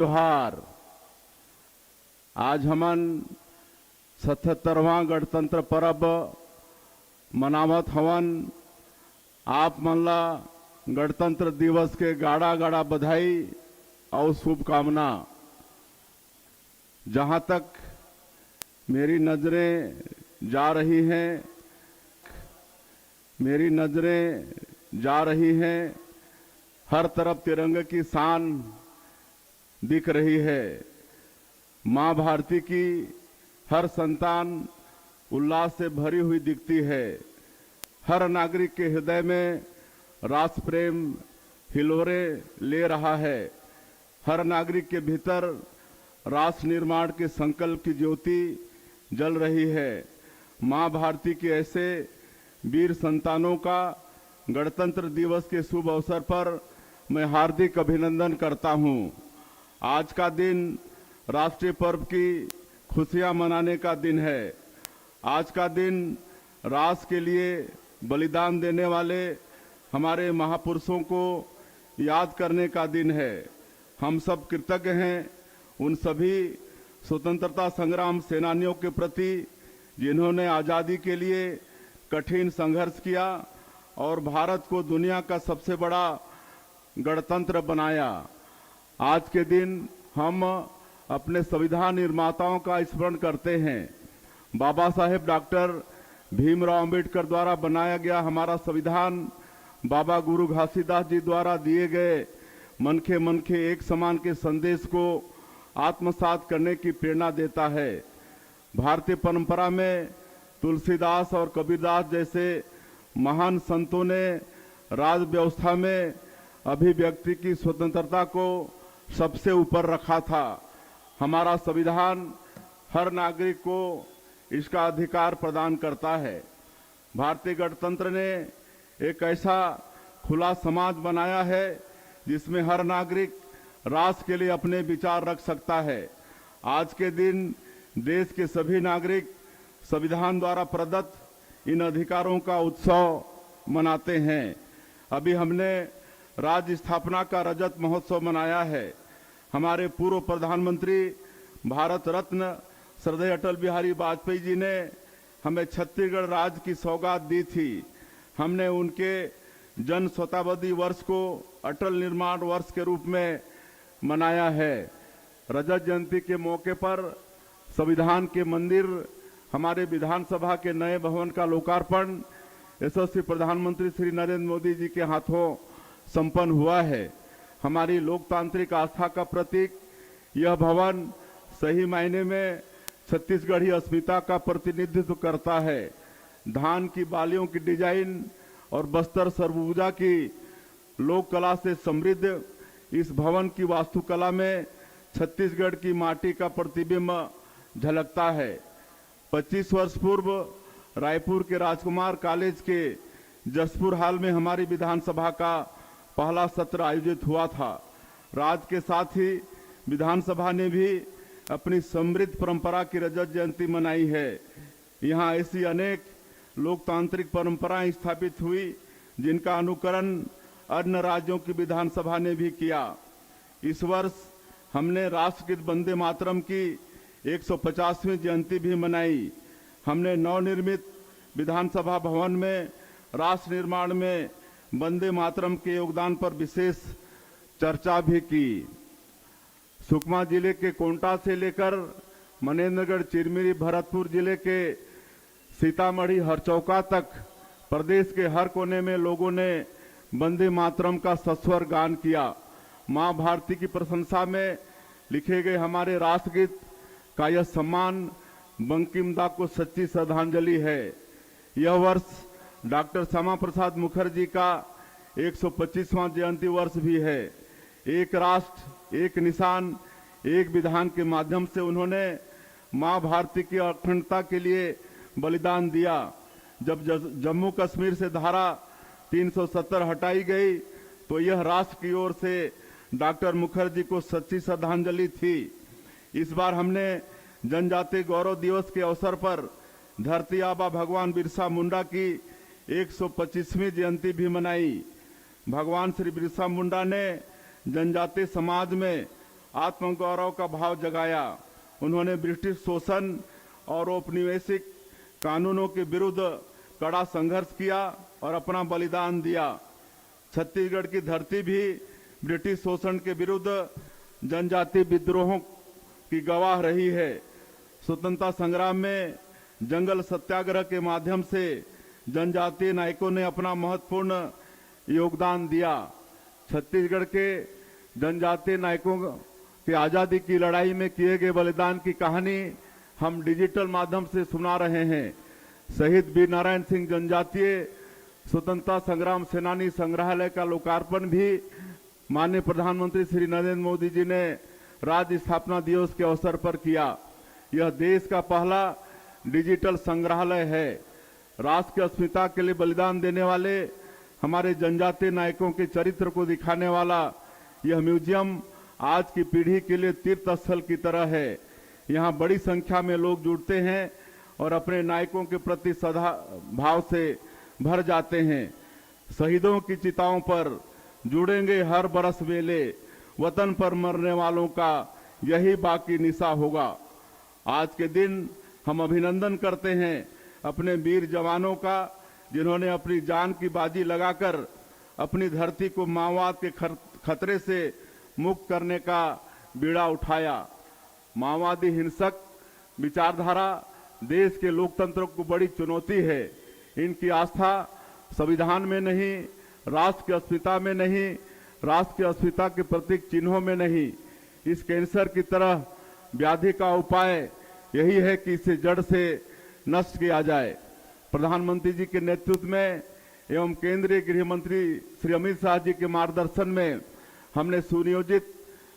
त्योहार आज हमन 77वां गणतंत्र पर्व मनावत हवन। आप मन ला गणतंत्र दिवस के गाड़ा गाड़ा बधाई और शुभकामना। जहां तक मेरी नजरें जा रही हैं, हर तरफ तिरंगे की शान दिख रही है। मां भारती की हर संतान उल्लास से भरी हुई दिखती है। हर नागरिक के हृदय में राष्ट्र प्रेम हिलोरे ले रहा है। हर नागरिक के भीतर राष्ट्र निर्माण के संकल्प की ज्योति जल रही है। मां भारती के ऐसे वीर संतानों का गणतंत्र दिवस के शुभ अवसर पर मैं हार्दिक अभिनंदन करता हूं। आज का दिन राष्ट्रीय पर्व की खुशियां मनाने का दिन है। आज का दिन राष्ट्र के लिए बलिदान देने वाले हमारे महापुरुषों को याद करने का दिन है। हम सब कृतज्ञ हैं उन सभी स्वतंत्रता संग्राम सेनानियों के प्रति जिन्होंने आज़ादी के लिए कठिन संघर्ष किया और भारत को दुनिया का सबसे बड़ा गणतंत्र बनाया। आज के दिन हम अपने संविधान निर्माताओं का स्मरण करते हैं। बाबा साहेब डॉक्टर भीमराव अंबेडकर द्वारा बनाया गया हमारा संविधान बाबा गुरु घासीदास जी द्वारा दिए गए मनखे मनखे एक समान के संदेश को आत्मसात करने की प्रेरणा देता है। भारतीय परंपरा में तुलसीदास और कबीरदास जैसे महान संतों ने राज व्यवस्था में अभिव्यक्ति की स्वतंत्रता को सबसे ऊपर रखा था। हमारा संविधान हर नागरिक को इसका अधिकार प्रदान करता है। भारतीय गणतंत्र ने एक ऐसा खुला समाज बनाया है जिसमें हर नागरिक राष्ट्र के लिए अपने विचार रख सकता है। आज के दिन देश के सभी नागरिक संविधान द्वारा प्रदत्त इन अधिकारों का उत्सव मनाते हैं। अभी हमने राज्य स्थापना का रजत महोत्सव मनाया है। हमारे पूर्व प्रधानमंत्री भारत रत्न श्रद्धेय अटल बिहारी वाजपेयी जी ने हमें छत्तीसगढ़ राज्य की सौगात दी थी। हमने उनके जन शताब्दी वर्ष को अटल निर्माण वर्ष के रूप में मनाया है। रजत जयंती के मौके पर संविधान के मंदिर हमारे विधानसभा के नए भवन का लोकार्पण यशस्वी प्रधानमंत्री श्री नरेंद्र मोदी जी के हाथों संपन्न हुआ है। हमारी लोकतांत्रिक आस्था का प्रतीक यह भवन सही मायने में छत्तीसगढ़ी अस्मिता का प्रतिनिधित्व करता है। धान की बालियों की डिजाइन और बस्तर सरबूजा की लोक कला से समृद्ध इस भवन की वास्तुकला में छत्तीसगढ़ की माटी का प्रतिबिंब झलकता है। 25 वर्ष पूर्व रायपुर के राजकुमार कॉलेज के जसपुर हाल में हमारी विधानसभा का पहला सत्र आयोजित हुआ था। राज्य के साथ ही विधानसभा ने भी अपनी समृद्ध परंपरा की रजत जयंती मनाई है। यहाँ ऐसी अनेक लोकतांत्रिक परंपराएं स्थापित हुई जिनका अनुकरण अन्य राज्यों की विधानसभा ने भी किया। इस वर्ष हमने राष्ट्रगीत वंदे मातरम की 150वीं जयंती भी मनाई। हमने नवनिर्मित विधानसभा भवन में राष्ट्र निर्माण में वंदे मातरम के योगदान पर विशेष चर्चा भी की। सुकमा जिले के कोंटा से लेकर मनेन्द्रगढ़, चिरमिरी, भरतपुर जिले के सीतामढ़ी, हरचौका तक प्रदेश के हर कोने में लोगों ने वंदे मातरम का सस्वर गान किया। मां भारती की प्रशंसा में लिखे गए हमारे राष्ट्रगीत का यह सम्मान बंकिम दा को सच्ची श्रद्धांजलि है। यह वर्ष डॉक्टर श्यामा प्रसाद मुखर्जी का 125वां जयंती वर्ष भी है। एक राष्ट्र एक निशान एक विधान के माध्यम से उन्होंने मां भारती की अखंडता के लिए बलिदान दिया। जब जम्मू कश्मीर से धारा 370 हटाई गई तो यह राष्ट्र की ओर से डॉक्टर मुखर्जी को सच्ची श्रद्धांजलि थी। इस बार हमने जनजातीय गौरव दिवस के अवसर पर धरती आबा भगवान बिरसा मुंडा की 125वीं जयंती भी मनाई। भगवान श्री बिरसा मुंडा ने जनजातीय समाज में आत्मगौरव का भाव जगाया। उन्होंने ब्रिटिश शोषण और औपनिवेशिक कानूनों के विरुद्ध कड़ा संघर्ष किया और अपना बलिदान दिया। छत्तीसगढ़ की धरती भी ब्रिटिश शोषण के विरुद्ध जनजाति विद्रोहों की गवाह रही है। स्वतंत्रता संग्राम में जंगल सत्याग्रह के माध्यम से जनजातीय नायकों ने अपना महत्वपूर्ण योगदान दिया। छत्तीसगढ़ के जनजातीय नायकों की आजादी की लड़ाई में किए गए बलिदान की कहानी हम डिजिटल माध्यम से सुना रहे हैं। शहीद वीर नारायण सिंह जनजातीय स्वतंत्रता संग्राम सेनानी संग्रहालय का लोकार्पण भी माननीय प्रधानमंत्री श्री नरेंद्र मोदी जी ने राज्य स्थापना दिवस के अवसर पर किया। यह देश का पहला डिजिटल संग्रहालय है। राष्ट्र की अस्मिता के लिए बलिदान देने वाले हमारे जनजातीय नायकों के चरित्र को दिखाने वाला यह म्यूजियम आज की पीढ़ी के लिए तीर्थ स्थल की तरह है। यहाँ बड़ी संख्या में लोग जुड़ते हैं और अपने नायकों के प्रति सदा भाव से भर जाते हैं। शहीदों की चिताओं पर जुड़ेंगे हर बरस मेले, वतन पर मरने वालों का यही बाकी निशा होगा। आज के दिन हम अभिनंदन करते हैं अपने वीर जवानों का, जिन्होंने अपनी जान की बाजी लगाकर अपनी धरती को माओवाद के खतरे से मुक्त करने का बीड़ा उठाया। माओवादी हिंसक विचारधारा देश के लोकतंत्र को बड़ी चुनौती है। इनकी आस्था संविधान में नहीं, राष्ट्र की अस्मिता में नहीं, राष्ट्र की अस्मिता के प्रतीक चिन्हों में नहीं। इस कैंसर की तरह व्याधि का उपाय यही है कि इसे जड़ से नष्ट किया जाए। प्रधानमंत्री जी के नेतृत्व में एवं केंद्रीय गृह मंत्री श्री अमित शाह जी के मार्गदर्शन में हमने सुनियोजित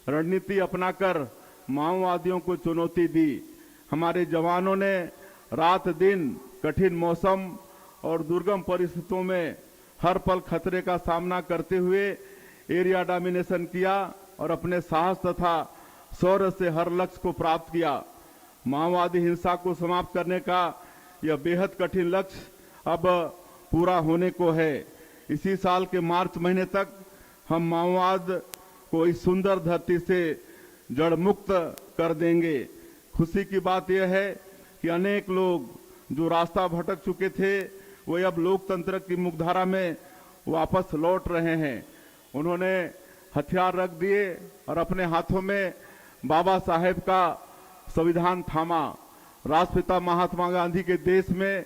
रणनीति अपनाकर माओवादियों को चुनौती दी। हमारे जवानों ने रात दिन कठिन मौसम और दुर्गम परिस्थितियों में हर पल खतरे का सामना करते हुए एरिया डोमिनेशन किया और अपने साहस तथा शौर्य से हर लक्ष्य को प्राप्त किया। माओवादी हिंसा को समाप्त करने का यह बेहद कठिन लक्ष्य अब पूरा होने को है। इसी साल के मार्च महीने तक हम माओवाद को इस सुंदर धरती से जड़ मुक्त कर देंगे। खुशी की बात यह है कि अनेक लोग जो रास्ता भटक चुके थे वो अब लोकतंत्र की मुख्यधारा में वापस लौट रहे हैं। उन्होंने हथियार रख दिए और अपने हाथों में बाबा साहेब का संविधान थामा। राष्ट्रपिता महात्मा गांधी के देश में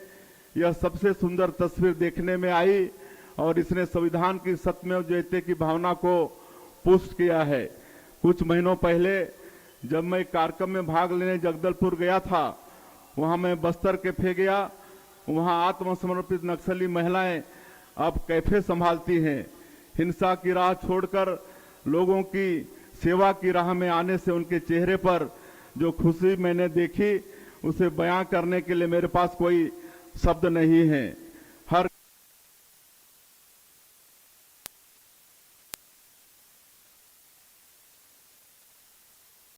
यह सबसे सुंदर तस्वीर देखने में आई और इसने संविधान की सत्यमेव जयते की भावना को पुष्ट किया है। कुछ महीनों पहले जब मैं कार्यक्रम में भाग लेने जगदलपुर गया था, वहां मैं बस्तर कैफे गया। वहां आत्मसमर्पित नक्सली महिलाएं अब कैफे संभालती हैं। हिंसा की राह छोड़कर लोगों की सेवा की राह में आने से उनके चेहरे पर जो खुशी मैंने देखी उसे बयां करने के लिए मेरे पास कोई शब्द नहीं है। हर